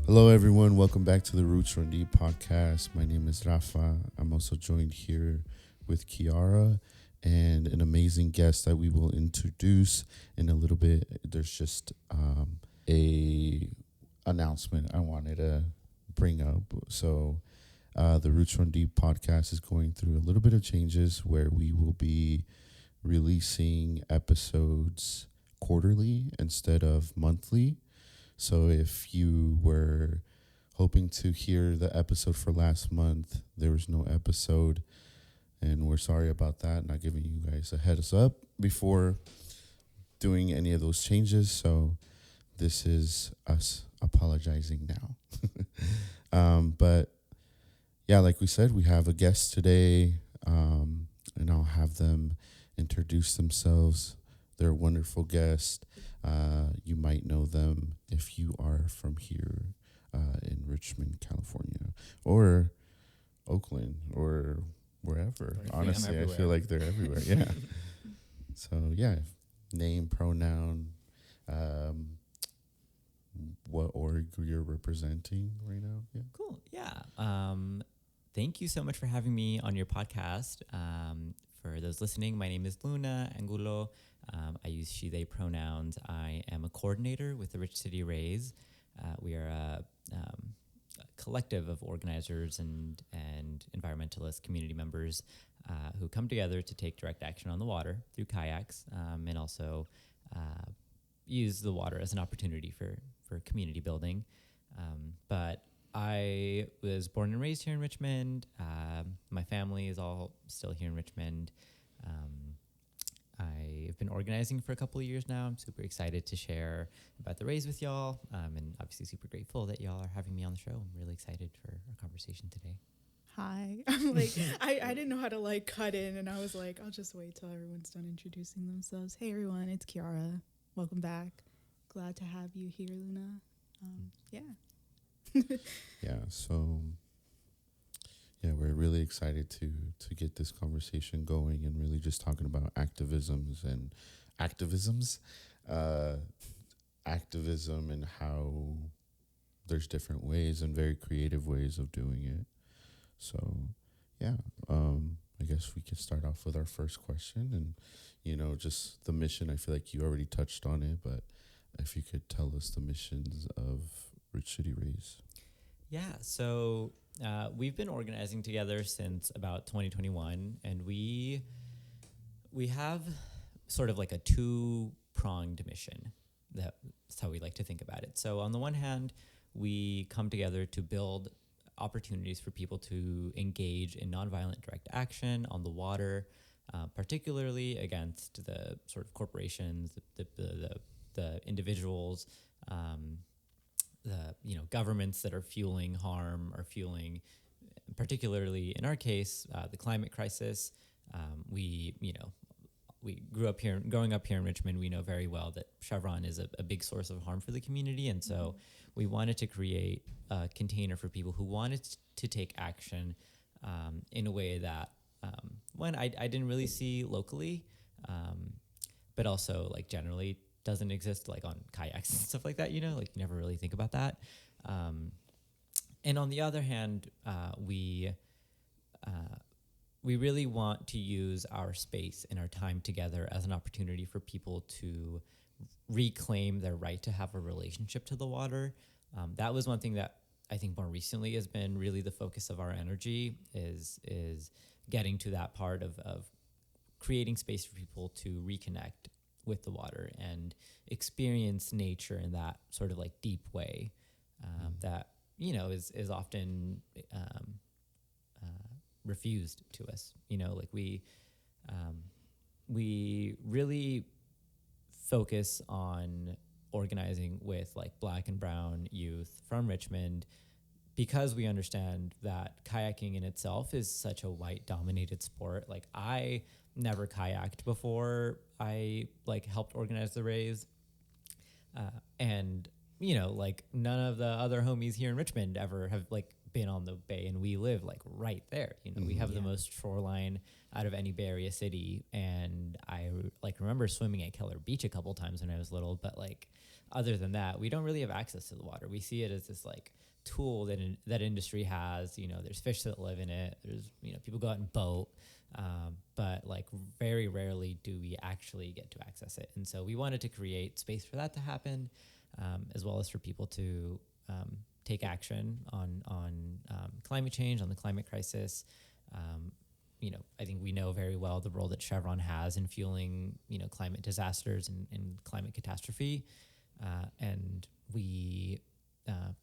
Hello, everyone. Welcome back to the Reconnecting podcast. My name is Rafa. I'm also joined here with Kiara and an amazing guest that we will introduce in a little bit. There's just a announcement I wanted to bring up. So, the Reconnecting podcast is going through a little bit of changes where we will be releasing episodes quarterly instead of monthly. So if you were hoping to hear the episode for last month, there was no episode, and we're sorry about that, not giving you guys a heads up before doing any of those changes. So this is us apologizing now. But yeah, like we said, we have a guest today, and I'll have them introduce themselves. They're a wonderful guest. You might know them if you are from here in Richmond, California, or Oakland, or wherever. Honestly, I feel like they're everywhere. Yeah. So, yeah, name, pronoun, what org you're representing right now. Yeah. Cool. Yeah. Thank you so much for having me on your podcast. For those listening, my name is Luna Angulo. I use she, they pronouns. I am a coordinator with the Rich City Rays. We are a collective of organizers and environmentalist community members who come together to take direct action on the water through kayaks and also use the water as an opportunity for community building. But I was born and raised here in Richmond. My family is all still here in Richmond. I've been organizing for a couple of years now. I'm super excited to share about the Rays with y'all, and obviously super grateful that y'all are having me on the show. I'm really excited for our conversation today. Hi. I'm like, I didn't know how to cut in, and I was like, I'll just wait till everyone's done introducing themselves. Hey everyone, it's Kiara. Welcome back. Glad to have you here, Luna. Yeah, we're really excited to get this conversation going and really just talking about activism and how there's different ways and very creative ways of doing it. So, yeah, I guess we could start off with our first question and, just the mission. I feel like you already touched on it, but if you could tell us the missions of Rich City Rays. Yeah, so we've been organizing together since about 2021, and we have sort of like a two-pronged mission. That's how we like to think about it. So on the one hand, we come together to build opportunities for people to engage in nonviolent direct action on the water, particularly against the sort of corporations, the individuals, the governments that are fueling harm or fueling, particularly in our case, the climate crisis. We growing up here in Richmond, we know very well that Chevron is a big source of harm for the community, and so we wanted to create a container for people who wanted to take action in a way that I didn't really see locally, but also generally doesn't exist on kayaks and stuff like that, you never really think about that. And on the other hand, we really want to use our space and our time together as an opportunity for people to reclaim their right to have a relationship to the water. That was one thing that I think more recently has been really the focus of our energy is getting to that part of creating space for people to reconnect with the water and experience nature in that sort of deep way that is often refused to us. We really focus on organizing with Black and brown youth from Richmond because we understand that kayaking in itself is such a white dominated sport. I never kayaked before I helped organize the Rays. And none of the other homies here in Richmond ever have been on the bay, and we live like right there. You know, we have the most shoreline out of any Bay Area city. And I like remember swimming at Keller Beach a couple times when I was little, but like other than that, we don't really have access to the water. We see it as this like tool that industry has. You know, there's fish that live in it. There's, you know, people go out and boat, but like very rarely do we actually get to access it. And so we wanted to create space for that to happen, as well as for people to take action on climate change, on the climate crisis. You know, I think we know very well the role that Chevron has in fueling, you know, climate disasters and climate catastrophe. And we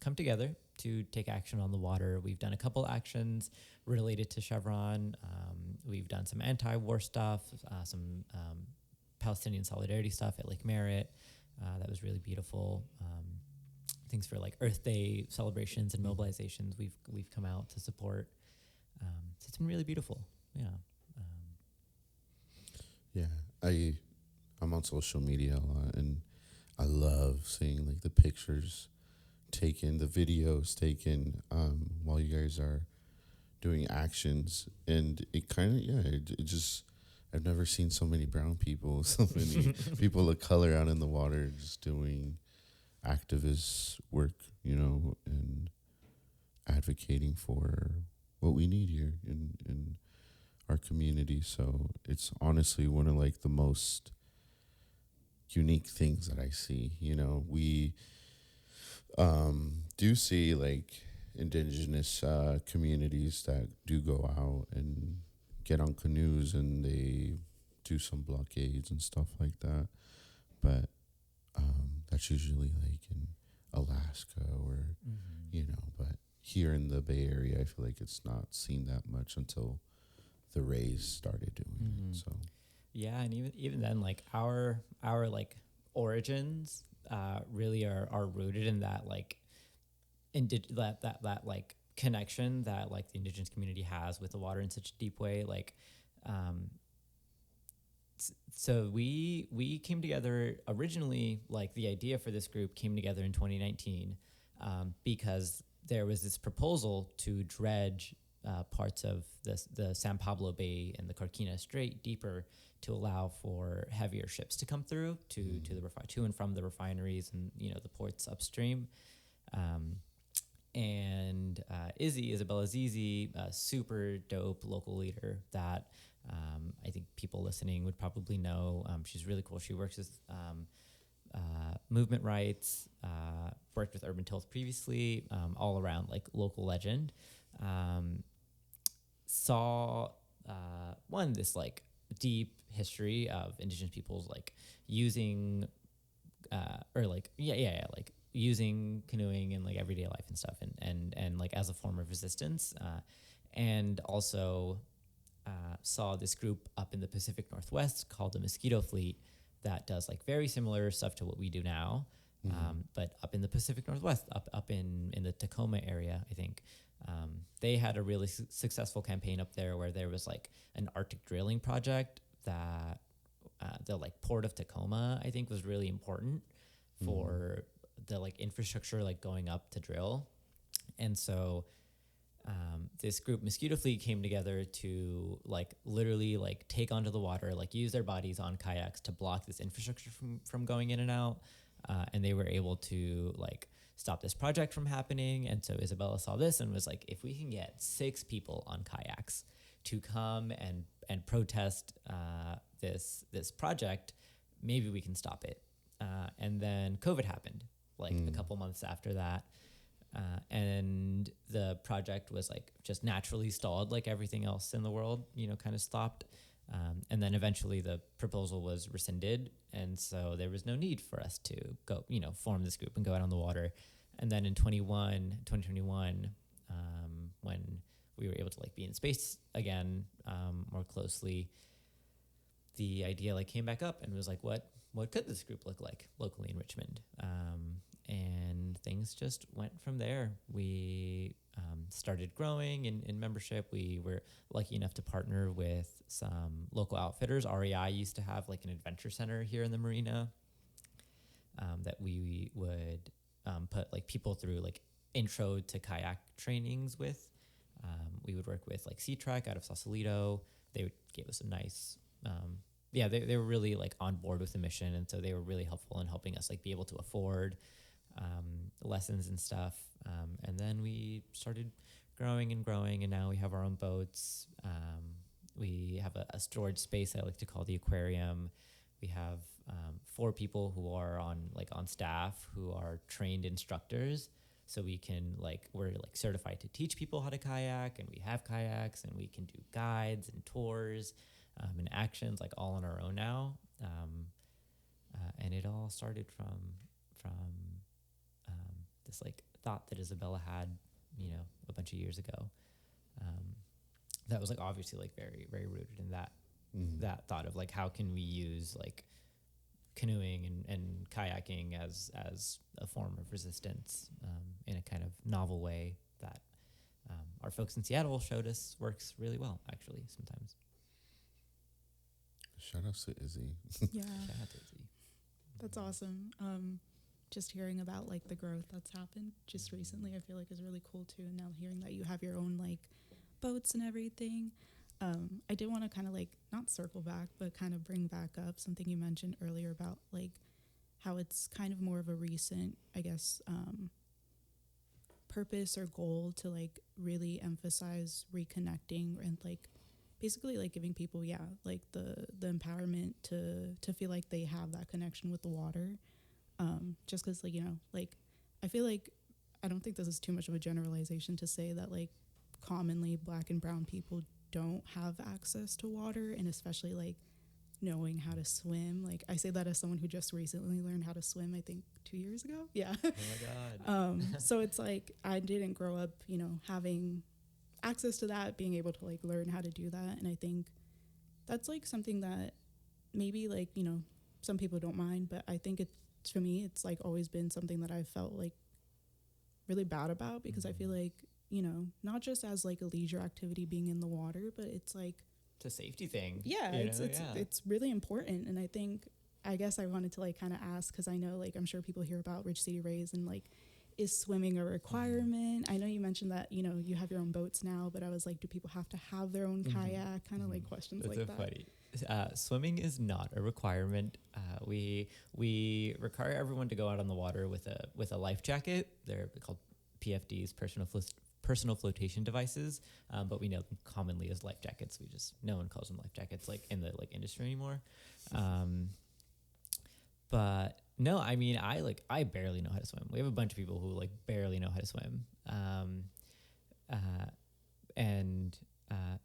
come together to take action on the water. We've done a couple actions related to Chevron. We've done some anti-war stuff, some Palestinian solidarity stuff at Lake Merritt. That was really beautiful. Things for like Earth Day celebrations and mobilizations we've come out to support. So it's been really beautiful. Yeah. I'm on social media a lot, and I love seeing like the pictures taken, the videos taken while you guys are doing actions, and it kind of it just, I've never seen so many brown people, so many people of color out in the water just doing activist work, you know, and advocating for what we need here in our community. So it's honestly one of like the most unique things that I see. You know, we do see like indigenous communities that do go out and get on canoes and they do some blockades and stuff like that. But that's usually like in Alaska or, you know, but here in the Bay Area, I feel like it's not seen that much until the Rays started doing it. So yeah, and even then, like our like origins really are rooted in that like that like connection that like the indigenous community has with the water in such a deep way. Like, so we came together originally. Like the idea for this group came together in 2019 because there was this proposal to dredge parts of the San Pablo Bay and the Carquina Strait deeper to allow for heavier ships to come through to and from the refineries and, you know, the ports upstream. And Isabella Zizi, a super dope local leader that I think people listening would probably know. She's really cool. She works with movement rights, worked with Urban Tilth previously, all around like local legend. Saw this like deep history of indigenous peoples like using like using canoeing in like everyday life and stuff and like as a form of resistance, and also saw this group up in the Pacific Northwest called the Mosquito Fleet that does like very similar stuff to what we do now, but up in the Pacific Northwest, up in the Tacoma area, I think. They had a really successful campaign up there where there was like an Arctic drilling project that the like port of Tacoma, I think, was really important for the like infrastructure like going up to drill. And so this group Mosquito Fleet came together to like literally like take onto the water, like use their bodies on kayaks to block this infrastructure from going in and out. And they were able to like stop this project from happening. And so Isabella saw this and was like, if we can get 6 people on kayaks to come and protest this project, maybe we can stop it. And then COVID happened like a couple months after that. And the project was like just naturally stalled, like everything else in the world, you know, kind of stopped. And then eventually the proposal was rescinded. And so there was no need for us to go, you know, form this group and go out on the water. And then in 2021, when we were able to like be in space again, more closely, the idea like came back up and was like, what could this group look like locally in Richmond? And things just went from there. We started growing in membership. We were lucky enough to partner with some local outfitters. REI used to have like an adventure center here in the marina that we would put like people through like intro to kayak trainings with. We would work with like Sea Trek out of Sausalito. They gave us a nice, they were really like on board with the mission, and so they were really helpful in helping us like be able to afford lessons and stuff. And then we started growing and growing, and now we have our own boats. We have a storage space I like to call the aquarium. We have 4 people who are on staff who are trained instructors. So we're certified to teach people how to kayak, and we have kayaks, and we can do guides and tours and actions like all on our own now. And it all started from this like thought that Isabella had, a bunch of years ago. That was like obviously like very, very rooted in that thought of like, how can we use like canoeing and kayaking as a form of resistance in a kind of novel way that our folks in Seattle showed us works really well, actually, sometimes. Shout out to Izzy. Yeah. Shout out to Izzy. That's awesome. Just hearing about like the growth that's happened just recently, I feel like is really cool too. And now hearing that you have your own like boats and everything. I did want to kind of like not circle back, but kind of bring back up something you mentioned earlier about like how it's kind of more of a recent, I guess, purpose or goal to like really emphasize reconnecting and like basically like giving people, like the empowerment to feel like they have that connection with the water. Just because like, I feel like I don't think this is too much of a generalization to say that like commonly Black and brown people don't have access to water, and especially like knowing how to swim. Like I say that as someone who just recently learned how to swim, I think 2 years ago. Yeah. Oh my God. So it's like I didn't grow up, having access to that, being able to like learn how to do that. And I think that's like something that maybe like, some people don't mind, but I think it's, for me, it's like always been something that I felt like really bad about, because I feel like, not just as like a leisure activity being in the water, but it's like it's a safety thing. Yeah, it's really important. And I guess I wanted to like kind of ask, because I know like I'm sure people hear about Rich City Rays and like, is swimming a requirement? I know you mentioned that you have your own boats now, but I was like, do people have to have their own kayak? Kind of like questions That's like so that. Funny. Swimming is not a requirement. We require everyone to go out on the water with a life jacket. They're called PFDs, personal flotation devices, but we know them commonly as life jackets. No one calls them life jackets like in the like industry anymore. But no, I mean, I barely know how to swim. We have a bunch of people who like barely know how to swim.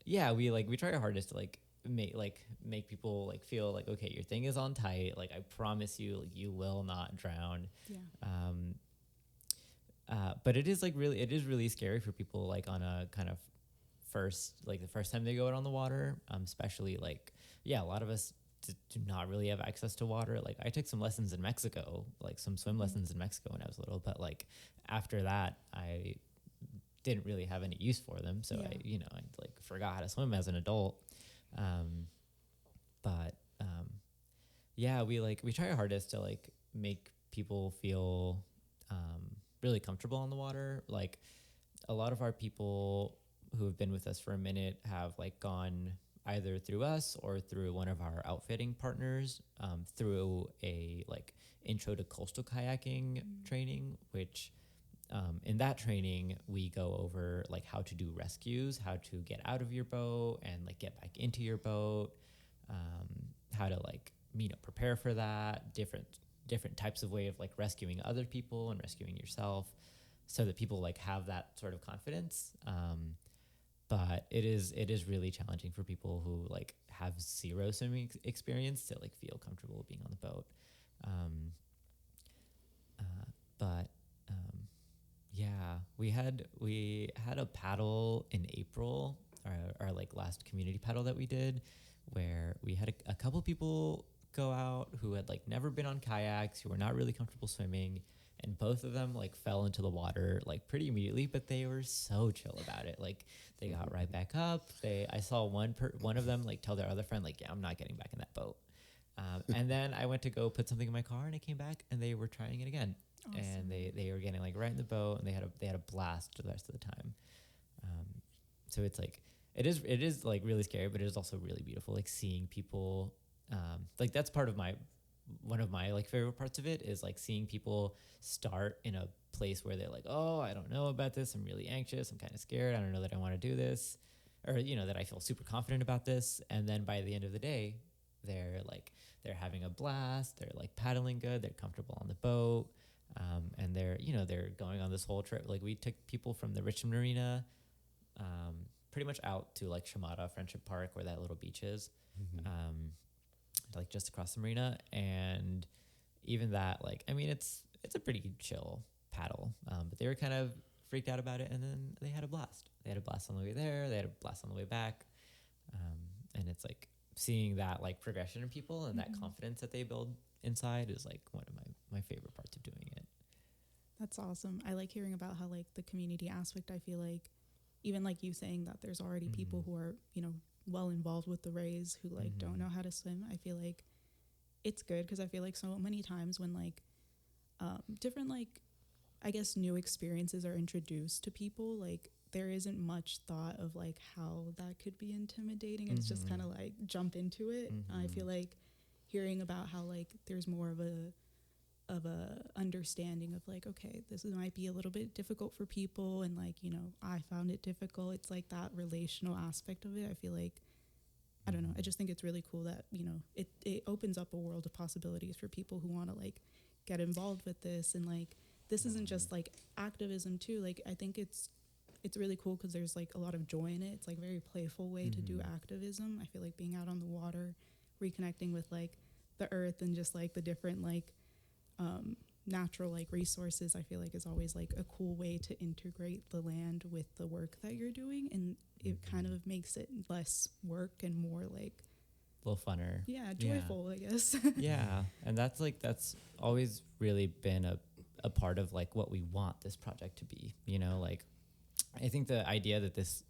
We try our hardest to like make people like feel like, okay, your thing is on tight. Like I promise you, like you will not drown. Yeah. But it is really scary for people like on a kind of the first time they go out on the water, especially like, a lot of us do not really have access to water. Like I took some lessons in Mexico, like some swim lessons in Mexico when I was little, but like after that I didn't really have any use for them. So I like forgot how to swim as an adult. We try our hardest to like make people feel really comfortable on the water. Like a lot of our people who have been with us for a minute have like gone either through us or through one of our outfitting partners through a like intro to coastal kayaking training, which in that training we go over like how to do rescues, how to get out of your boat and like get back into your boat, how to like prepare for that, different types of way of like rescuing other people and rescuing yourself, so that people like have that sort of confidence. But it is really challenging for people who like have zero swimming experience to like feel comfortable being on the boat. We had a paddle in April, our like last community paddle that we did, where we had a couple people go out who had like never been on kayaks, who were not really comfortable swimming, and both of them like fell into the water like pretty immediately, but they were so chill about it. Like they got right back up. I saw one of them like tell their other friend like, I'm not getting back in that boat. And then I went to go put something in my car and I came back and they were trying it again. Awesome. and they were getting like right in the boat, and they had a blast the rest of the time. Um, so it's like it is like really scary, but it is also really beautiful. Like seeing people, like that's part of one of my like favorite parts of it is like seeing people start in a place where they're like, oh, I don't know about this. I'm really anxious. I'm kind of scared. I don't know that I want to do this, or that I feel super confident about this. And then by the end of the day, they're having a blast. They're like paddling good. They're comfortable on the boat. And they're going on this whole trip. Like we took people from the Richmond Marina, pretty much out to like Shamata Friendship Park where that little beach is. Like just across the marina, and even that, like, I mean, it's a pretty chill paddle, but they were kind of freaked out about it, and then they had a blast. They had a blast on the way there. They had a blast on the way back, and it's like seeing that like progression in people and that confidence that they build inside is like one of my favorite parts of doing it. That's awesome. I like hearing about how like the community aspect. I feel like even like you saying that there's already people who are well involved with the rays who like don't know how to swim. I feel like it's good because I feel like so many times when like different like I guess new experiences are introduced to people, like there isn't much thought of like how that could be intimidating. It's just kind of like jump into it. I feel like hearing about how like there's more of a understanding of like, okay, this might be a little bit difficult for people, and like I found it difficult. It's like that relational aspect of it. I feel like I don't know. I just think it's really cool that it opens up a world of possibilities for people who want to like get involved with this, and like this isn't just like activism too. Like I think it's really cool because there's like a lot of joy in it. It's like a very playful way to do activism. I feel like being out on the water, reconnecting with like the earth and just like the different like natural like resources, I feel like is always like a cool way to integrate the land with the work that you're doing, and it kind of makes it less work and more like A little funner. Joyful, I guess. Yeah, and that's always really been a part of like what we want this project to be. Like I think the idea that this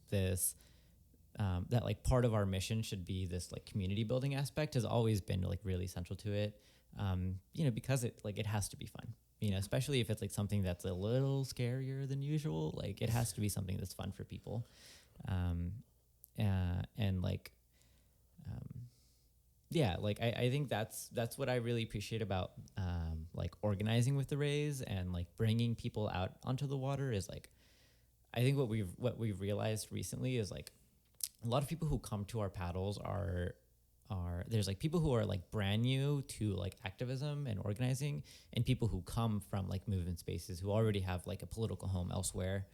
that like part of our mission should be this like community building aspect has always been like really central to it. Because it has to be fun, especially if it's like something that's a little scarier than usual. Like it has to be something that's fun for people. And like, I think that's what I really appreciate about, like organizing with the Rays and like bringing people out onto the water is like, I think what we've realized recently is like a lot of people who come to our paddles are there's like people who are like brand new to like activism and organizing, and people who come from like movement spaces who already have like a political home elsewhere,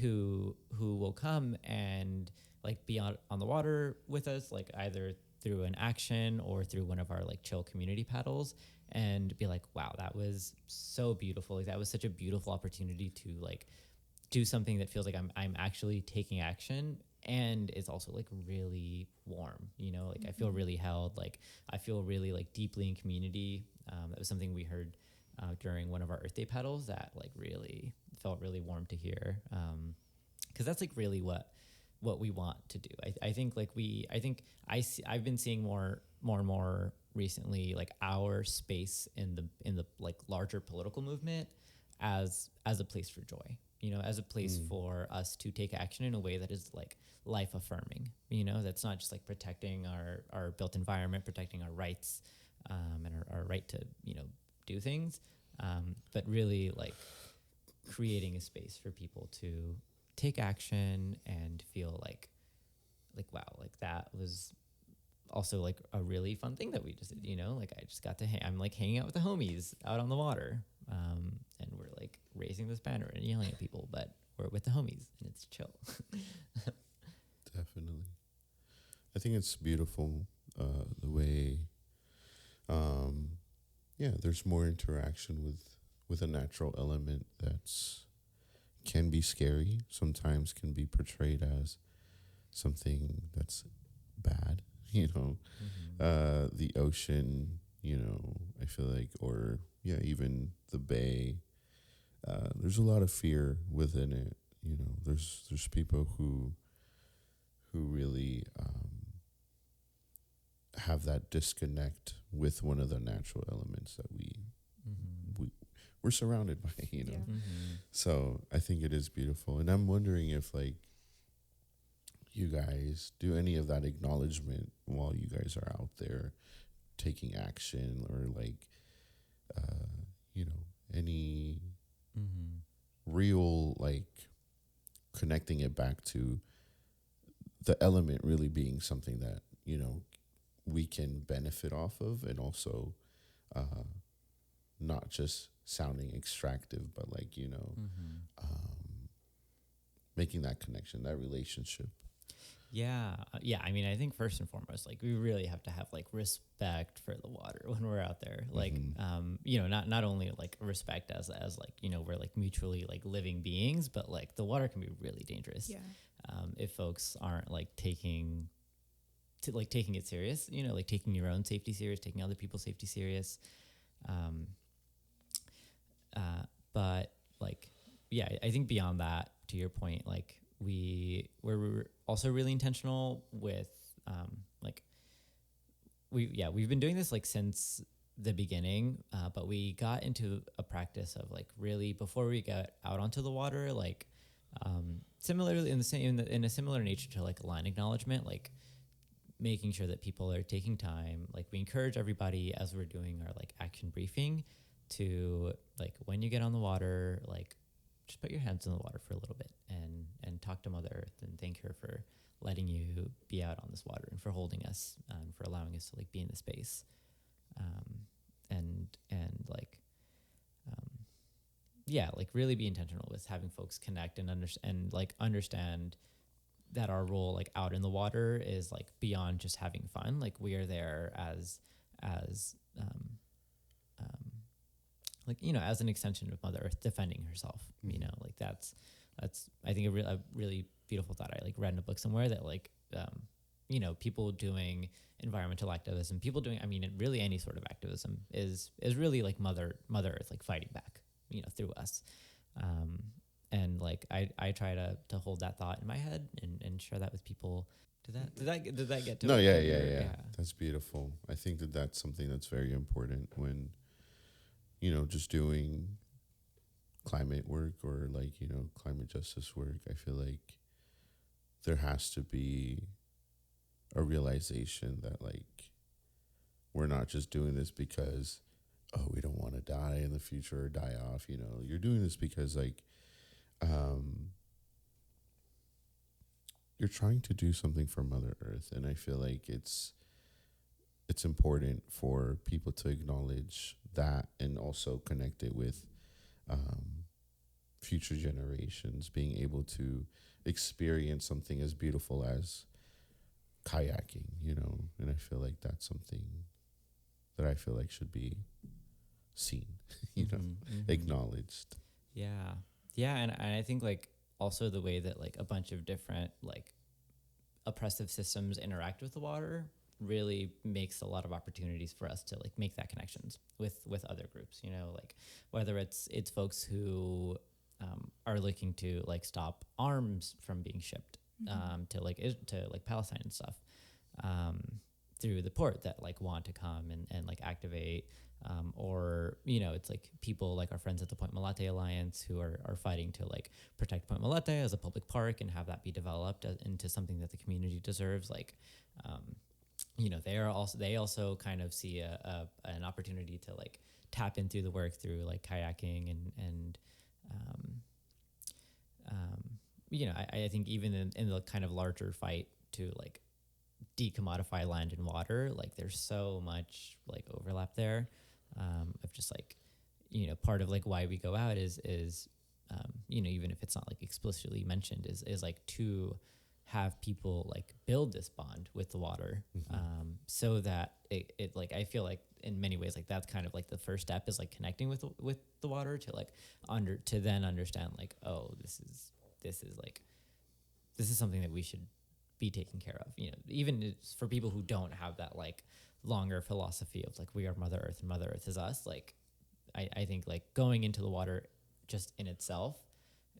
who will come and like be on the water with us, like either through an action or through one of our like chill community paddles, and be like, wow, that was so beautiful. Like that was such a beautiful opportunity to like do something that feels like I'm actually taking action, and it's also like really warm, like I feel really held, like I feel really like deeply in community. That was something we heard during one of our Earth Day paddles that like really felt really warm to hear, because that's like really what we want to do. I think I've been seeing more and more recently like our space in the like larger political movement as a place for joy, as a place for us to take action in a way that is like life affirming, that's not just like protecting our built environment, protecting our rights, and our right to, do things, but really like creating a space for people to take action and feel like wow, like that was also like a really fun thing that we just did, like I just got to I'm like hanging out with the homies out on the water, and we're like raising this banner and yelling at people, but we're with the homies and it's chill. Definitely. I think it's beautiful, the way, there's more interaction with a natural element that's can be scary, sometimes can be portrayed as something that's bad, the ocean, I feel like, or even the bay, there's a lot of fear within it. There's people who really have that disconnect with one of the natural elements that we're we're surrounded by, you know. Yeah. So I think it is beautiful. And I'm wondering if like you guys do any of that acknowledgement while you guys are out there taking action, or like you know, any real like connecting it back to the element really being something that, you know, we can benefit off of, and also not just sounding extractive, but like, you know, making that connection, that relationship. Yeah. I mean, I think first and foremost, like we really have to have like respect for the water when we're out there. Like, you know, not only like respect as like, you know, we're like mutually like living beings, but like the water can be really dangerous. Yeah. If folks aren't like taking it serious, you know, like taking your own safety serious, taking other people's safety serious. But like, yeah, I think beyond that, to your point, like we're also really intentional with, like we've been doing this like since the beginning, but we got into a practice of like really before we got out onto the water, like, similarly in a similar nature to like line acknowledgement, like making sure that people are taking time. Like we encourage everybody as we're doing our like action briefing to like, when you get on the water, like just put your hands in the water for a little bit and talk to Mother Earth and thank her for letting you be out on this water and for holding us and for allowing us to like be in the space. And like, yeah, like really be intentional with having folks connect and understand that our role like out in the water is like beyond just having fun. Like we are there as like, you know, as an extension of Mother Earth defending herself, you know, like that's I think a really beautiful thought. I like read in a book somewhere that like, you know, people doing environmental activism, people doing, I mean, really any sort of activism is really like Mother Earth, like fighting back, you know, through us. And like, I try to hold that thought in my head and share that with people. Did that get to No, it? yeah. That's beautiful. I think that that's something that's very important when, you know, just doing climate work or like, you know, climate justice work. I feel like there has to be a realization that like we're not just doing this because, oh, we don't want to die in the future or die off. You know, you're doing this because like you're trying to do something for Mother Earth, and I feel like it's important for people to acknowledge that and also connect it with future generations being able to experience something as beautiful as kayaking, you know. And I feel like that's something that I feel like should be seen, you know, acknowledged. Yeah, and I think like also the way that like a bunch of different like oppressive systems interact with the water really makes a lot of opportunities for us to like make that connections with other groups, you know, like whether it's folks who are looking to like stop arms from being shipped to like Palestine and stuff, through the port that like want to come and like activate, or, you know, it's like people like our friends at the Point Malate Alliance who are fighting to like protect Point Malate as a public park and have that be developed into something that the community deserves. Like, you know, they also kind of see an opportunity to like tap into the work through like kayaking and you know, I think even in the kind of larger fight to like decommodify land and water, like there's so much like overlap there, of just like, you know, part of like why we go out is you know, even if it's not like explicitly mentioned, is like to have people like build this bond with the water, so that it like, I feel like in many ways like that's kind of like the first step is like connecting with the water to like to then understand like, oh, this is like, this is something that we should be taken care of, you know, even for people who don't have that like longer philosophy of like, we are Mother Earth and Mother Earth is us. Like, I think like going into the water just in itself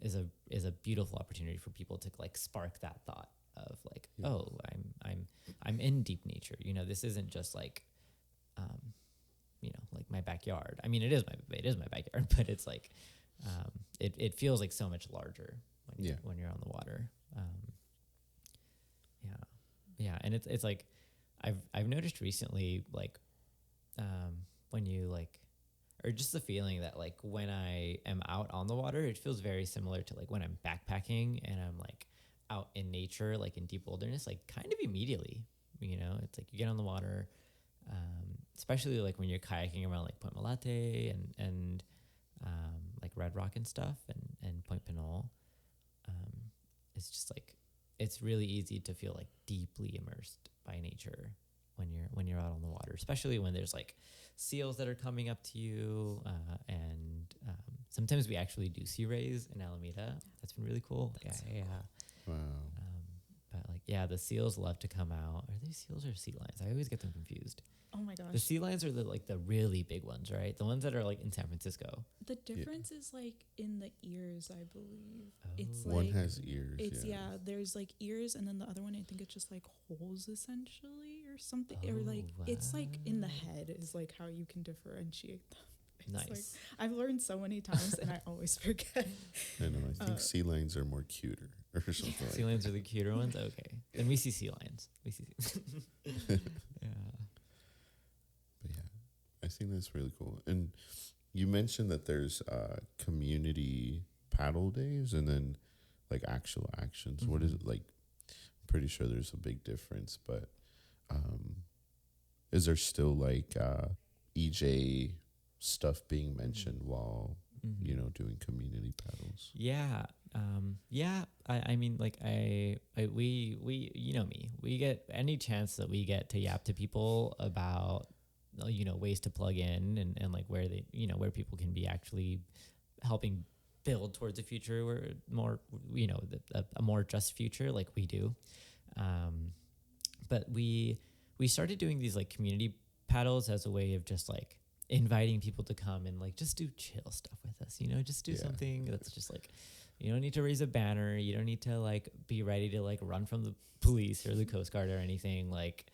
is a beautiful opportunity for people to like spark that thought of like, oh, I'm in deep nature. You know, this isn't just like, you know, like backyard. I mean, it is my backyard, but it's like, it feels like so much larger when you're on the water. Yeah. And it's like, I've noticed recently, like, when you like, or just the feeling that like when I am out on the water, it feels very similar to like when I'm backpacking and I'm like out in nature, like in deep wilderness, like kind of immediately, it's like you get on the water, especially like when you're kayaking around like Point Malate and like Red Rock and stuff and Point Pinole. It's just like, it's really easy to feel like deeply immersed by nature when you're out on the water, especially when there's like seals that are coming up to you, and sometimes we actually do sea rays in Alameda. That's been really cool. Yeah. Wow. But like, yeah, the seals love to come out. Are they seals or sea lions? I always get them confused. Oh my gosh. The sea lions are the really big ones, right? The ones that are like in San Francisco. The difference is like in the ears, I believe. Oh. It's One like, has ears. it's there's like ears, and then the other one I think it's just like holes essentially or something, or like it's like in the head is like how you can differentiate them. It's Nice. like, I've learned so many times and I always forget. I know. I think sea lions are more cuter or something. Sea lions are the cuter ones. Okay, then we see sea lions. Yeah. But yeah, I think that's really cool. And you mentioned that there's community paddle days and then like actual actions. Mm-hmm. What is it like? I'm pretty sure there's a big difference, but is there still like EJ stuff being mentioned while doing community paddles? Yeah. I mean, like we you know me, we get any chance that we get to yap to people about, ways to plug in and like where they, where people can be actually helping build towards a future where more, a more just future like we do. But we started doing these like community paddles as a way of just like inviting people to come and like just do chill stuff with us, just do something that's just like, you don't need to raise a banner, you don't need to like be ready to like run from the police or the Coast Guard or anything. Like,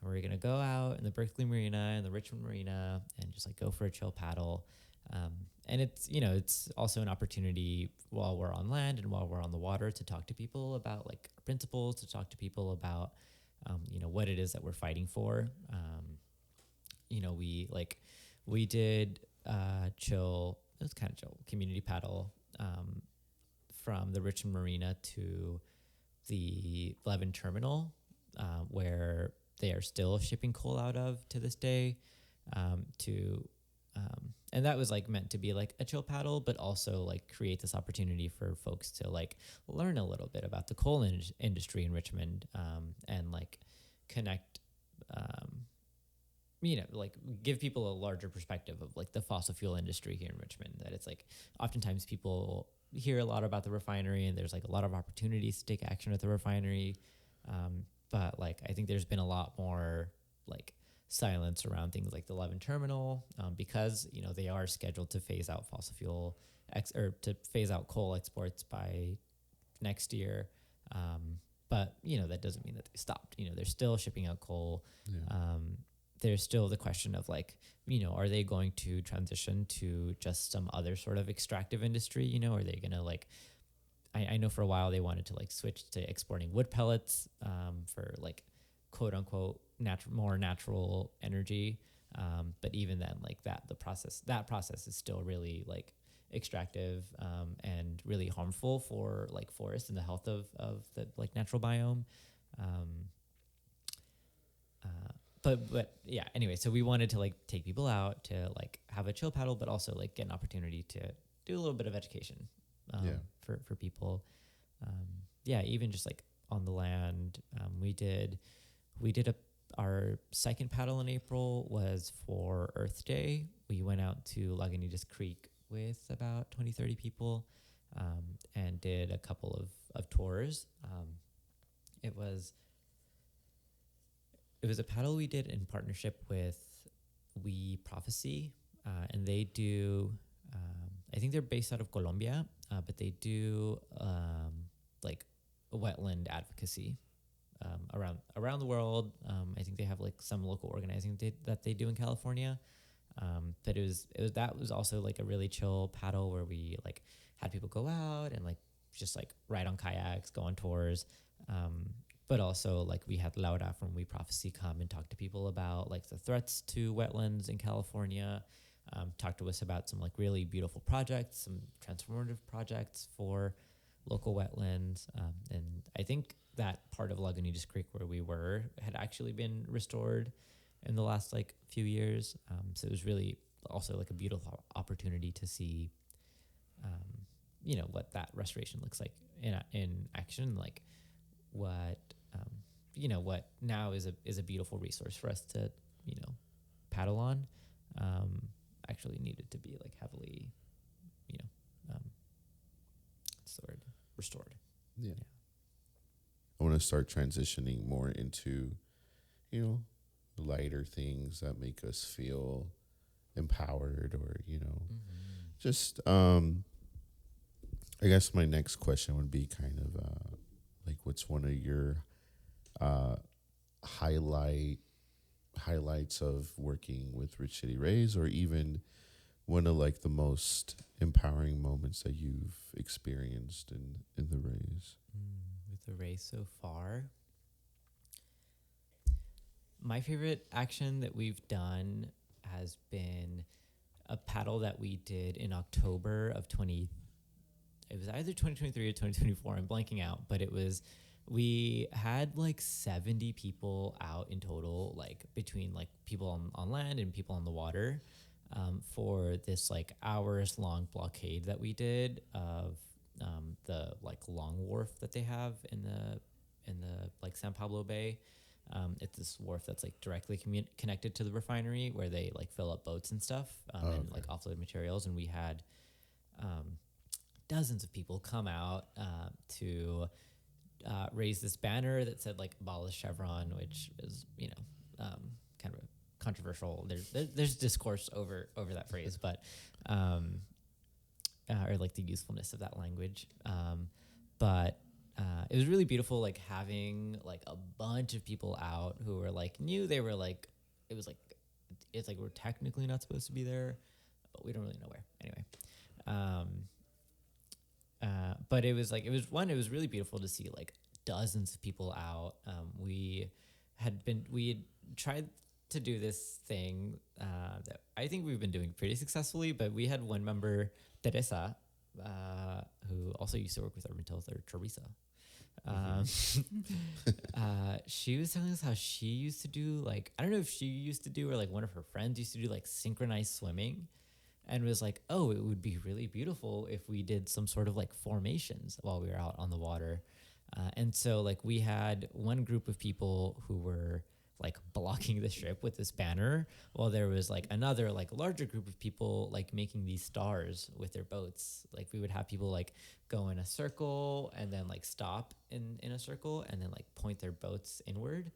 we're gonna go out in the Berkeley Marina and the Richmond Marina and just like go for a chill paddle. And it's, it's also an opportunity while we're on land and while we're on the water to talk to people about like our principles, to talk to people about what it is that we're fighting for. We did chill, it was kind of chill, community paddle from the Richmond Marina to the Levin Terminal, where they are still shipping coal out of to this day, and that was like meant to be like a chill paddle, but also like create this opportunity for folks to like learn a little bit about the coal industry in Richmond, and like connect, like give people a larger perspective of like the fossil fuel industry here in Richmond. That it's like oftentimes people hear a lot about the refinery and there's like a lot of opportunities to take action at the refinery. But like, I think there's been a lot more like silence around things like the Levin Terminal, because, they are scheduled to phase out fossil fuel or to phase out coal exports by next year. But, that doesn't mean that they stopped. They're still shipping out coal. Yeah. There's still the question of like, are they going to transition to just some other sort of extractive industry? Are they going to like, I know for a while they wanted to like switch to exporting wood pellets, for like quote unquote more natural energy. But even then, like that process is still really like extractive, and really harmful for like forests and the health of the like natural biome. But yeah, anyway, so we wanted to like take people out to like have a chill paddle, but also like get an opportunity to do a little bit of education, for people. Even just like on the land, we did our second paddle in April was for Earth Day. We went out to Lagunitas Creek with about 20, 30 people, and did a couple of tours. It was a paddle we did in partnership with We Prophecy, and they do, I think they're based out of Colombia, but they do like wetland advocacy around the world. I think they have like some local organizing that they do in California, But that was also like a really chill paddle where we like had people go out and like just like ride on kayaks, go on tours. But also like we had Laura from We Prophecy come and talk to people about like the threats to wetlands in California. Talk to us about some like really beautiful projects, some transformative projects for local wetlands. And I think that part of Lagunitas Creek where we were had actually been restored in the last like few years. So it was really also like a beautiful opportunity to see, what that restoration looks like in action, like what, what now is a beautiful resource for us to, paddle on, actually needed to be like heavily, what's the word, restored. Yeah. I want to start transitioning more into, lighter things that make us feel empowered or, just, I guess my next question would be kind of like, what's one of your uh, highlights of working with Rich City Rays, or even one of like the most empowering moments that you've experienced in the Rays? With the race so far, my favorite action that we've done has been a paddle that we did in October of it was either 2023 or 2024. I'm blanking out, but we had like 70 people out in total, like between like people on land and people on the water, for this like hours long blockade that we did of the like long wharf that they have in the like San Pablo Bay. It's this wharf that's like directly connected to the refinery where they like fill up boats and stuff, and like offload materials. And we had dozens of people come out to raise this banner that said like abolish Chevron, which is kind of controversial. There's discourse over that phrase, but or like the usefulness of that language. But it was really beautiful, like having like a bunch of people out who were like knew they were like it's like we're technically not supposed to be there, but we don't really know where anyway. But it was really beautiful to see like dozens of people out. We had tried to do this thing that I think we've been doing pretty successfully, but we had one member, Teresa, who also used to work with Urban Tilth, or Teresa. She was telling us how she used to do like, I don't know if she used to do or like one of her friends used to do like synchronized swimming, and was like, oh, it would be really beautiful if we did some sort of like formations while we were out on the water. And so like we had one group of people who were like blocking the strip with this banner, while there was like another like larger group of people like making these stars with their boats. Like we would have people like go in a circle and then like stop in a circle and then like point their boats inward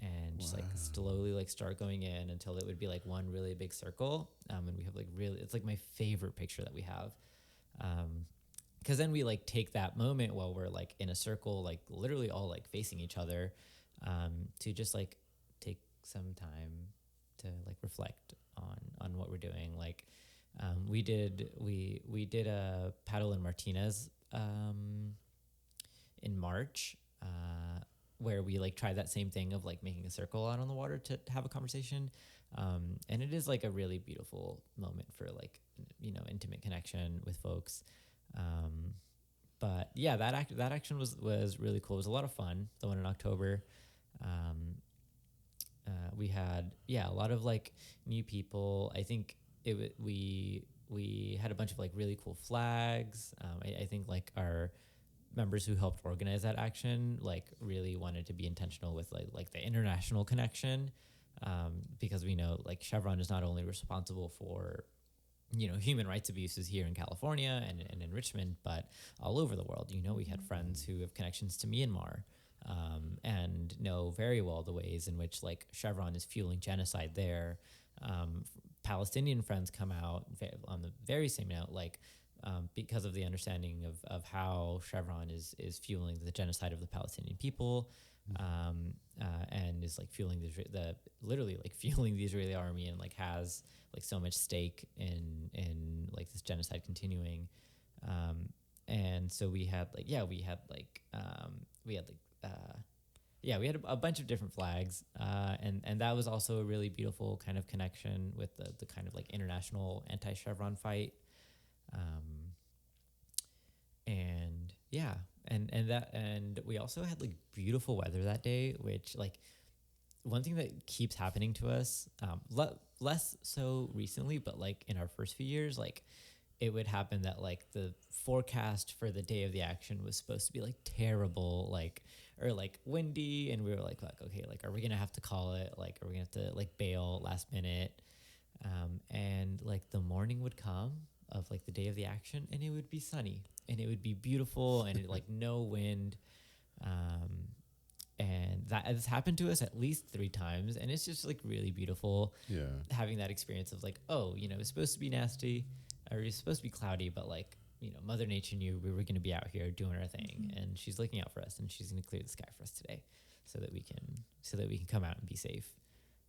and just like slowly like start going in until it would be like one really big circle. And we have like it's like my favorite picture that we have. Because then we like take that moment while we're like in a circle, like literally all like facing each other, to just like take some time to like reflect on what we're doing. Like we did a paddle in Martinez in March, where we like tried that same thing of like making a circle out on the water to have a conversation. And it is like a really beautiful moment for like, intimate connection with folks. But yeah, that action was really cool. It was a lot of fun. The one in October. We had, a lot of like new people. I think we had a bunch of like really cool flags. I think like our members who helped organize that action like really wanted to be intentional with like the international connection, because we know like Chevron is not only responsible for human rights abuses here in California and in Richmond, but all over the world. We had friends who have connections to Myanmar, and know very well the ways in which like Chevron is fueling genocide there. Palestinian friends come out on the very same note, like because of the understanding of how Chevron is fueling the genocide of the Palestinian people. And and is like fueling the literally like fueling the Israeli army, and like has like so much stake in like this genocide continuing. And so we had like we had a bunch of different flags, and that was also a really beautiful kind of connection with the kind of like international anti-chevron fight. And yeah, and we also had like beautiful weather that day, which like one thing that keeps happening to us, less so recently, but like in our first few years, like it would happen that like the forecast for the day of the action was supposed to be like terrible, like, or like windy, and we were like okay, like are we gonna have to call it, like are we gonna have to like bail last minute? And like the morning would come of like the day of the action, and it would be sunny, and it would be beautiful, and it like no wind. And that has happened to us at least 3 times, and it's just like really beautiful. Yeah. Having that experience of like, oh, you know, it's supposed to be nasty, or it's supposed to be cloudy, but like, you know, Mother Nature knew we were going to be out here doing our thing, and she's looking out for us, and she's going to clear the sky for us today, so that we can come out and be safe.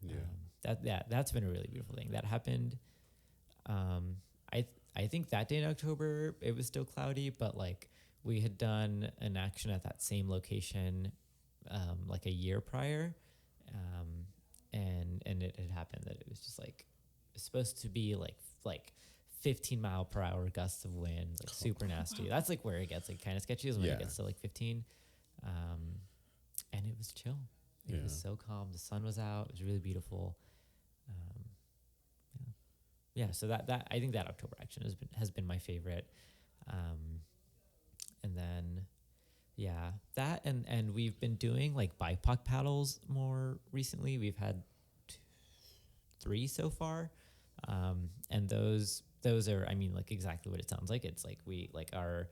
Yeah. That's been a really beautiful thing that happened. I think that day in October it was still cloudy, but like we had done an action at that same location like a year prior, and it had happened that it was just like it's supposed to be like 15-mile-per-hour gusts of wind, like super nasty. That's like where it gets like kind of sketchy, is when it gets to like 15. And it was chill. It was so calm. The sun was out. It was really beautiful. So that I think that October action has been my favorite. And then that and we've been doing like BIPOC paddles more recently. We've had 3 so far. And those are, I mean, like exactly what it sounds like. It's like we like our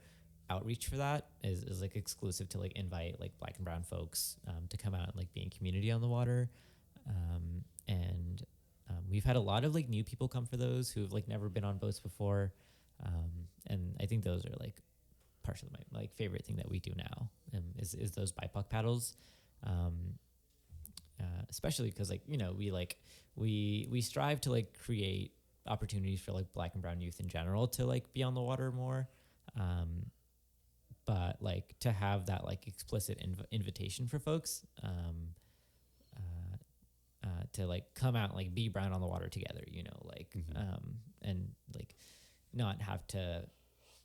outreach for that is like exclusive to like invite like Black and brown folks to come out and like be in community on the water. And we've had a lot of like new people come for those who've like never been on boats before. And I think those are like partially my like favorite thing that we do now, is those BIPOC paddles. Especially because like, you know, we strive to like create opportunities for like Black and brown youth in general to like be on the water more. But like to have that like explicit invitation for folks to like come out and like be brown on the water together, you know, like and like not have to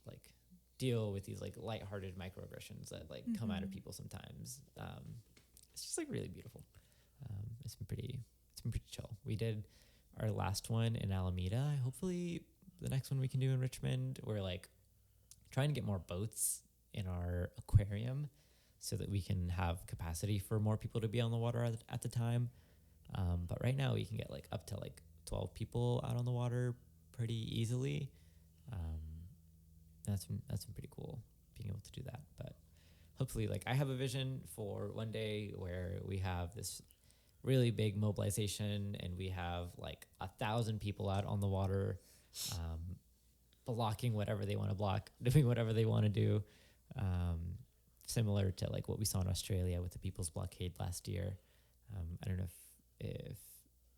like deal with these like lighthearted microaggressions that like come out of people sometimes. It's just like really beautiful. It's been pretty chill. We did our last one in Alameda. Hopefully the next one we can do in Richmond. We're like trying to get more boats in our aquarium so that we can have capacity for more people to be on the water at the time. But right now we can get like up to like 12 people out on the water pretty easily. That's been pretty cool being able to do that. But hopefully, like I have a vision for one day where we have this really big mobilization and we have like 1,000 people out on the water, blocking whatever they want to block, doing whatever they want to do. Similar to like what we saw in Australia with the People's Blockade last year. I don't know if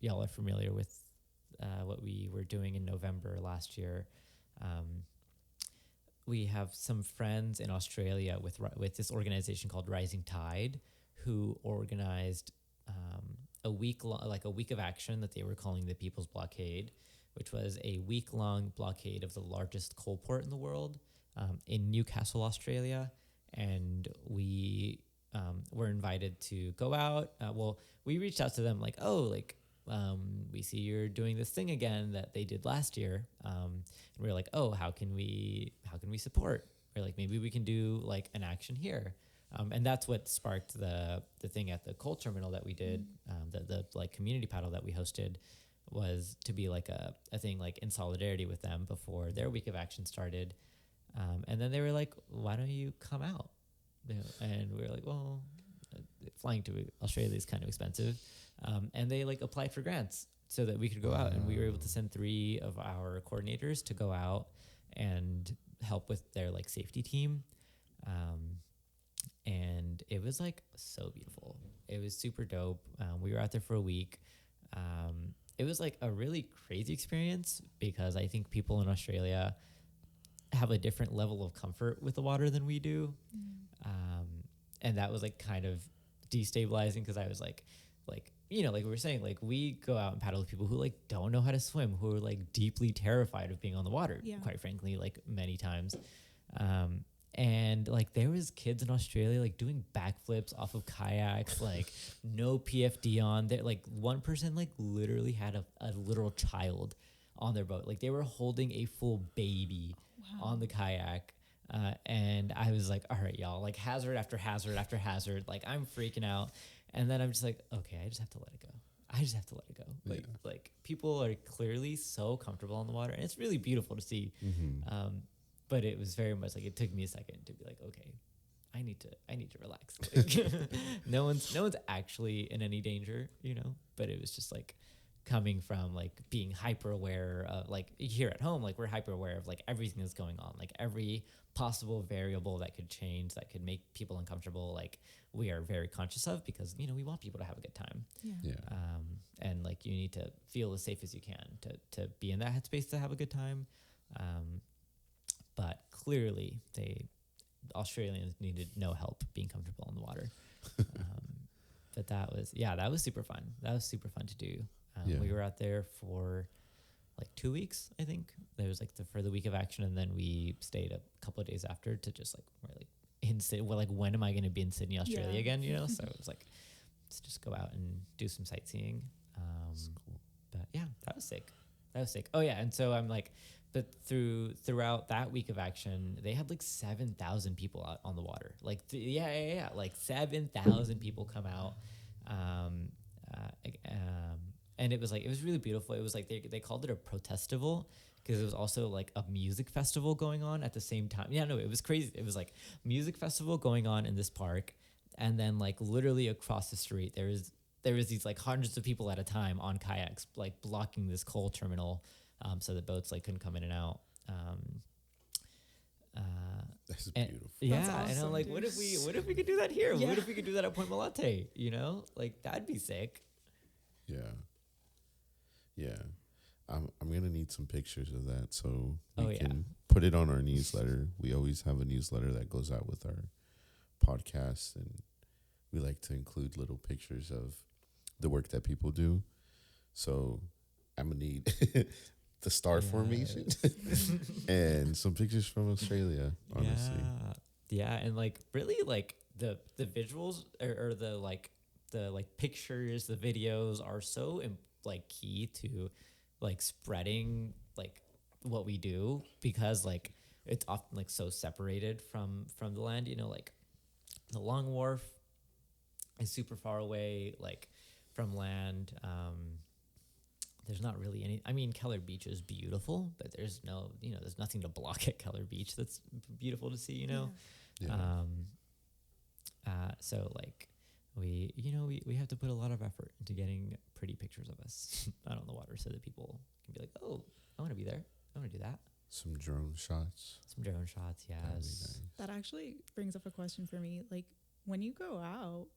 y'all are familiar with what we were doing in November last year. We have some friends in Australia with this organization called Rising Tide, who organized a week of action that they were calling the People's Blockade, which was a week-long blockade of the largest coal port in the world, in Newcastle, Australia. And we were invited to go out. We reached out to them like, we see you're doing this thing again that they did last year. And we were like, how can we support? We're like, maybe we can do like an action here. And that's what sparked the thing at the coal terminal that we did, the like community paddle that we hosted, was to be like a thing like in solidarity with them before their week of action started. And then they were like, why don't you come out? And we were like, well, flying to Australia is kind of expensive. And they like applied for grants so that we could go out, and we were able to send 3 of our coordinators to go out and help with their like safety team. and it was like so beautiful. It was super dope. We were out there for a week. It was like a really crazy experience because I think people in Australia have a different level of comfort with the water than we do. And that was like kind of destabilizing because I was like, like we were saying, like we go out and paddle with people who like don't know how to swim, who are like deeply terrified of being on the water, quite frankly, like many times. And like there was kids in Australia like doing backflips off of kayaks, like no PFD on there. Like one person like literally had a literal child on their boat. Like they were holding a full baby on the kayak. And I was like, all right, y'all, like hazard after hazard after hazard. Like I'm freaking out. And then I'm just like, okay, I just have to let it go. I just have to let it go. Like people are clearly so comfortable on the water, and it's really beautiful to see. But it was very much like it took me a second to be like, okay, I need to relax. Like, no one's actually in any danger, you know. But it was just like coming from like being hyper aware of like here at home, like we're hyper aware of like everything that's going on, like every possible variable that could change, that could make people uncomfortable. Like we are very conscious of because you know we want people to have a good time. And like you need to feel as safe as you can to be in that headspace to have a good time. But clearly, Australians needed no help being comfortable in the water. But that was super fun. That was super fun to do. We were out there for like 2 weeks, I think. There was like for the week of action, and then we stayed a couple of days after to just like we're like in Sydney. Well, like when am I going to be in Sydney, Australia again? You know, so it was like let's just go out and do some sightseeing. Cool. But yeah, that was sick. Oh yeah, and so I'm like. But throughout that week of action, they had like 7,000 people out on the water. Like, like 7,000 people come out. And it was really beautiful. It was like they called it a protestival because it was also like a music festival going on at the same time. Yeah, no, it was crazy. It was like music festival going on in this park, and then like literally across the street there was these like hundreds of people at a time on kayaks, like blocking this coal terminal. So the boats like couldn't come in and out. That's beautiful. Yeah, That's awesome, and I'm like, dude. what if we could do that here? What if we could do that at Point Malate? You know, like that'd be sick. Yeah. I'm gonna need some pictures of that so we yeah. can put it on our newsletter. We always have a newsletter that goes out with our podcast, and we like to include little pictures of the work that people do. So I'm gonna need the star formation and some pictures from Australia, honestly. Yeah, and like really like the visuals or the pictures, the videos are so like key to like spreading like what we do, because like it's often like so separated from the land, you know, like the Long Wharf is super far away like from land. There's not really any. I mean, Keller Beach is beautiful, but there's nothing to block at Keller Beach that's beautiful to see, you know. So like we have to put a lot of effort into getting pretty pictures of us out on the water so that people can be like, oh, I want to be there. I want to do that. Some drone shots. Yes. Nice. That actually brings up a question for me. Like when you go out,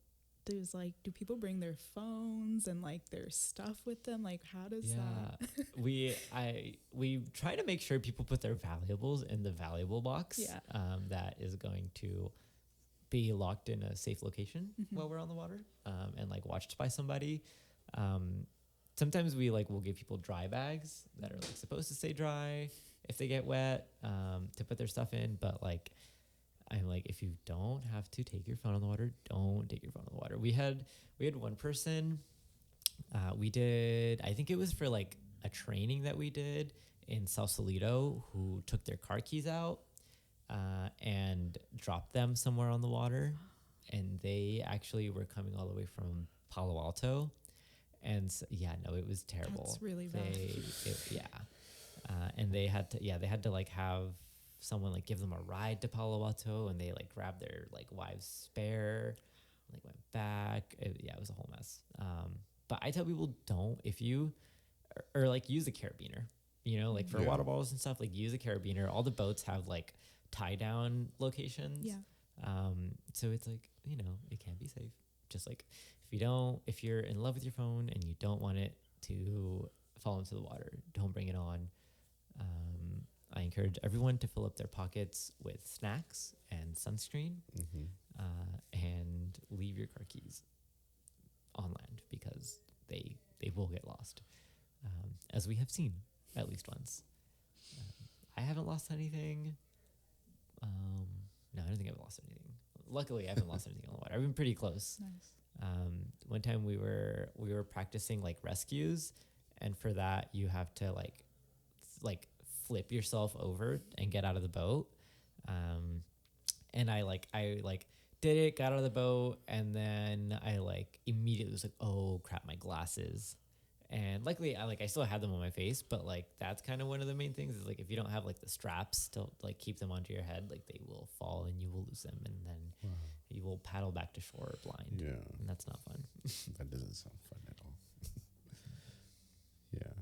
do people bring their phones and like their stuff with them? Like how does that? we try to make sure people put their valuables in the valuable box. That is going to be locked in a safe location while we're on the water, and like watched by somebody. Sometimes we'll give people dry bags that are like supposed to stay dry if they get wet, to put their stuff in. But like, I'm like, if you don't have to take your phone on the water, don't take your phone on the water. We had one person, I think it was for like a training that we did in Sausalito, who took their car keys out and dropped them somewhere on the water. And they actually were coming all the way from Palo Alto. And so, it was terrible. That's really bad. And they had to like have someone like give them a ride to Palo Alto, and they like grabbed their like wives' spare, like went back. It was a whole mess. But I tell people, don't, if you or like use a carabiner, you know, like for water bottles and stuff, like use a carabiner. All the boats have like tie down locations. So it's like, it can be safe. Just like if you're in love with your phone and you don't want it to fall into the water, don't bring it on. I encourage everyone to fill up their pockets with snacks and sunscreen, and leave your car keys on land because they will get lost, as we have seen at least once. I haven't lost anything. No, I don't think I've lost anything. Luckily, I haven't lost anything on the water. I've been pretty close. Nice. One time we were practicing like rescues, and for that you have to like flip yourself over and get out of the boat. And I did it, got out of the boat, and then I immediately was like, oh crap, my glasses. And luckily I still had them on my face, but that's kind of one of the main things is if you don't have the straps to keep them onto your head, they will fall and you will lose them, and then you will paddle back to shore blind. Yeah. And that's not fun. That doesn't sound fun at all. Yeah.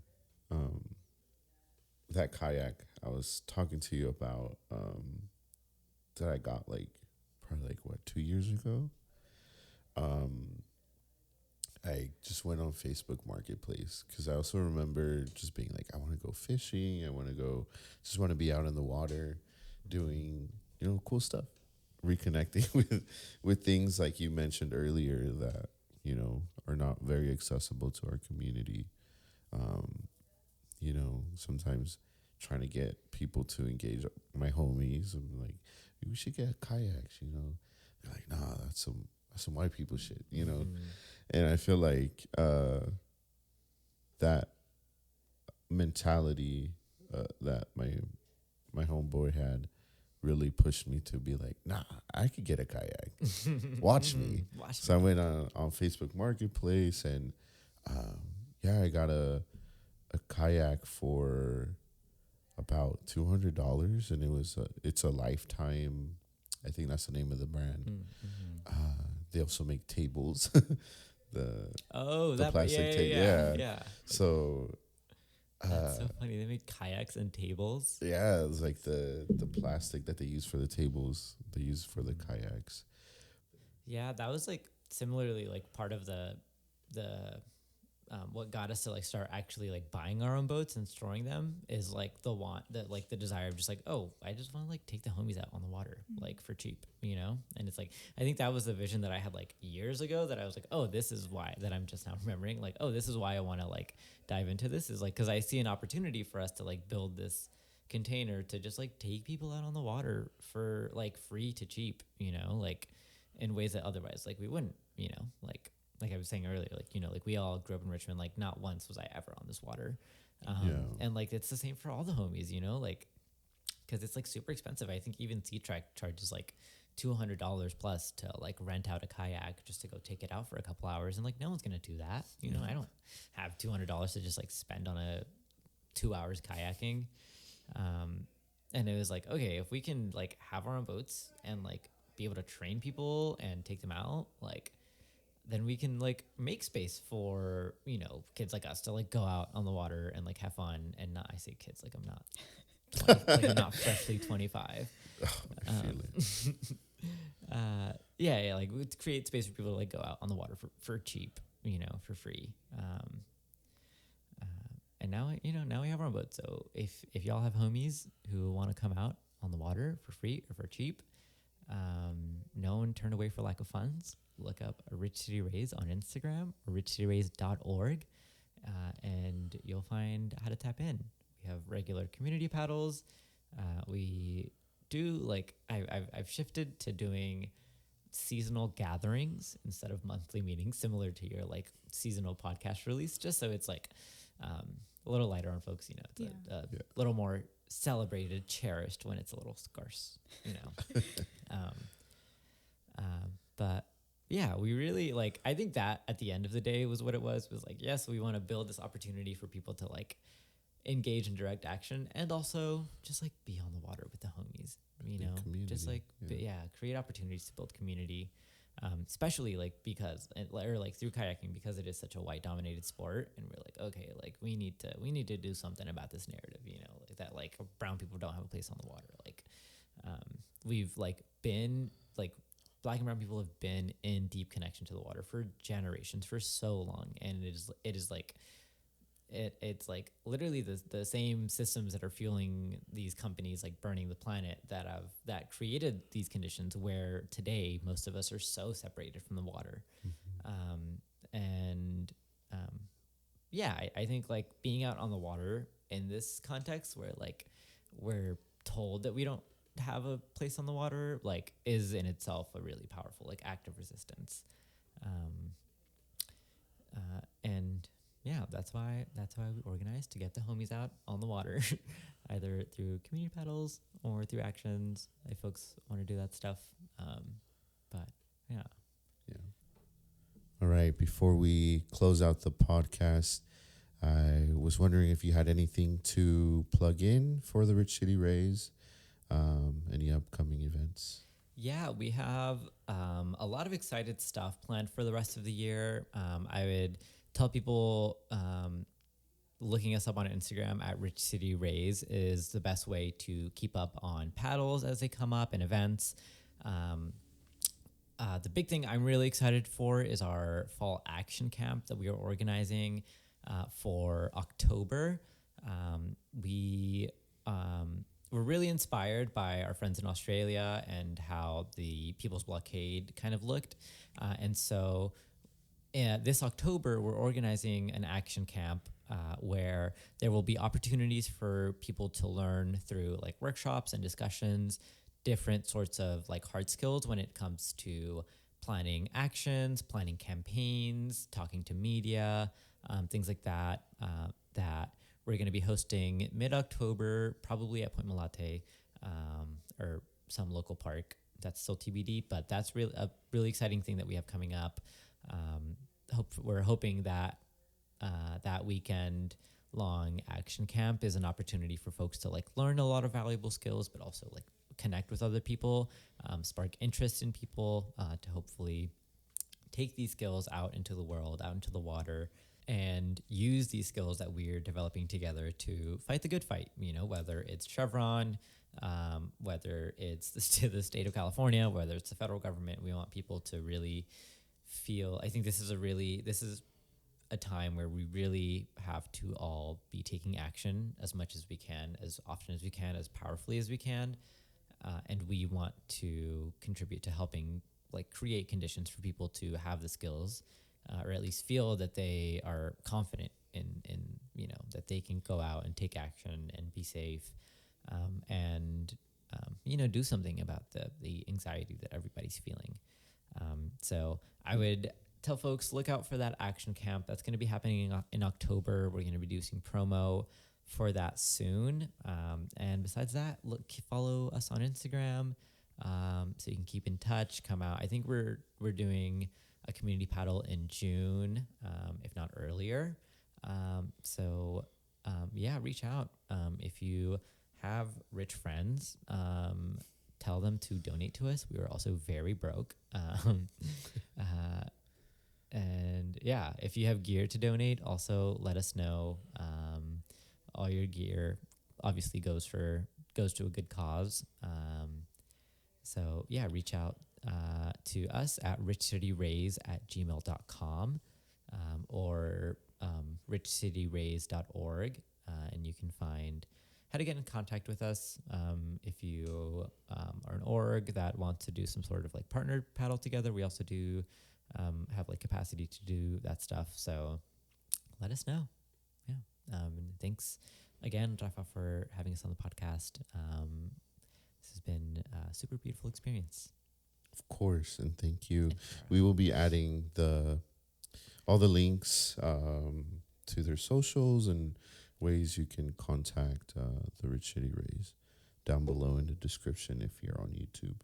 That kayak I was talking to you about, that I got probably 2 years ago. I just went on Facebook Marketplace because I also remember just being I want to go fishing. I want to go, just want to be out in the water doing, cool stuff. Reconnecting with things like you mentioned earlier that, are not very accessible to our community. Sometimes trying to get people to engage, my homies. I'm like, we should get kayaks, They're like, nah, that's some white people shit, And I feel that mentality that my homeboy had really pushed me to be like, nah, I could get a kayak. Watch me. So I went on Facebook Marketplace, and I got a kayak for about $200, and it's a Lifetime. I think that's the name of the brand. They also make tables. the plastic table. Yeah. So that's so funny. They make kayaks and tables. Yeah, it's the plastic that they use for the tables, they use for the kayaks. Yeah, that was similarly part of the what got us to start actually buying our own boats and storing them is the desire of just I just want to take the homies out on the water for cheap, and it's I think that was the vision that I had years ago, that I was oh, this is why, that I'm just now remembering oh, this is why I want to dive into this, is because I see an opportunity for us to build this container to just take people out on the water for free to cheap, in ways that otherwise we wouldn't, like I was saying earlier, we all grew up in Richmond. Not once was I ever on this water. And it's the same for all the homies, because it's super expensive. I think even Sea-Track charges $200 plus to rent out a kayak just to go take it out for a couple hours. And no one's going to do that. I don't have $200 to just spend on a 2 hours kayaking. And it was okay, if we can have our own boats and be able to train people and take them out, then we can make space for kids like us to go out on the water and have fun. And not, I say kids I'm not 20, I'm not freshly 25. I feel it. We create space for people to go out on the water for cheap, for free. And now we have our own boat. So if y'all have homies who want to come out on the water for free or for cheap, no one turn away for lack of funds. Look up Rich City Raise on Instagram or richcityraise.org, and you'll find how to tap in. We have regular community paddles. We do I've shifted to doing seasonal gatherings instead of monthly meetings, similar to your seasonal podcast release, just so it's a little lighter on folks. It's a little more celebrated, cherished when it's a little scarce. But yeah, we really I think that at the end of the day was what it was yes, we want to build this opportunity for people to engage in direct action, and also just be on the water with the homies, just create opportunities to build community, especially because through kayaking, because it is such a white dominated sport, and we're okay, we need to do something about this narrative, that brown people don't have a place on the water. We've been like Black and brown people have been in deep connection to the water for generations, for so long, and it is like it's like literally the same systems that are fueling these companies like burning the planet that created these conditions where today most of us are so separated from the water. And yeah, I think like being out on the water in this context where like we're told that we don't have a place on the water like is in itself a really powerful like act of resistance. Um, and yeah, that's why we organized to get the homies out on the water, either through community paddles or through actions if folks want to do that stuff. But yeah. Yeah. All right. Before we close out the podcast, I was wondering if you had anything to plug in for the Rich City Rays, any upcoming events. Yeah, we have a lot of excited stuff planned for the rest of the year. I would tell people looking us up on Instagram at Rich City Rays is the best way to keep up on paddles as they come up and events. The big thing I'm really excited for is our fall action camp that we are organizing for October. We're really inspired by our friends in Australia and how the People's Blockade kind of looked. And so this October, we're organizing an action camp where there will be opportunities for people to learn through like workshops and discussions, different sorts of like hard skills when it comes to planning actions, planning campaigns, talking to media, things like that, that we're going to be hosting mid-October, probably at Point Malate or some local park. That's still TBD, but that's really a really exciting thing that we have coming up. We're hoping that that weekend long action camp is an opportunity for folks to like learn a lot of valuable skills, but also like connect with other people, spark interest in people, to hopefully take these skills out into the world, out into the water, and use these skills that we're developing together to fight the good fight, you know, whether it's Chevron, whether it's the state of California, whether it's the federal government. We want people to really feel, I think this is a time where we really have to all be taking action as much as we can, as often as we can, as powerfully as we can. And we want to contribute to helping like create conditions for people to have the skills, or at least feel that they are confident in you know, that they can go out and take action and be safe, and you know, do something about the anxiety that everybody's feeling. So I would tell folks, look out for that action camp. That's going to be happening in October. We're going to be doing promo for that soon. And besides that, follow us on Instagram, so you can keep in touch, come out. I think we're doing a community paddle in June, if not earlier. So yeah, reach out. If you have rich friends, tell them to donate to us. We are also very broke. And yeah, if you have gear to donate, also let us know. All your gear obviously goes to a good cause. So yeah, reach out to us at richcityrays@gmail.com, or richcityrays.org, and you can find how to get in contact with us. If you are an org that wants to do some sort of like partner paddle together, we also do have like capacity to do that stuff. So let us know. Yeah. And thanks again, Rafa, for having us on the podcast. This has been a super beautiful experience. Of course, and thank you. We will be adding all the links to their socials and ways you can contact the Rich City Rays down below in the description if you're on YouTube.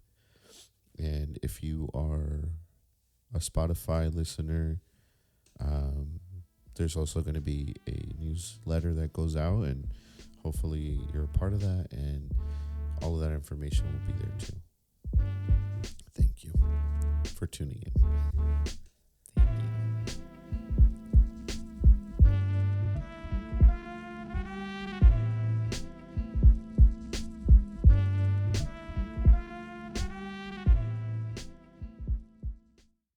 And if you are a Spotify listener, there's also going to be a newsletter that goes out, and hopefully you're a part of that, and all of that information will be there too. Thank you for tuning in.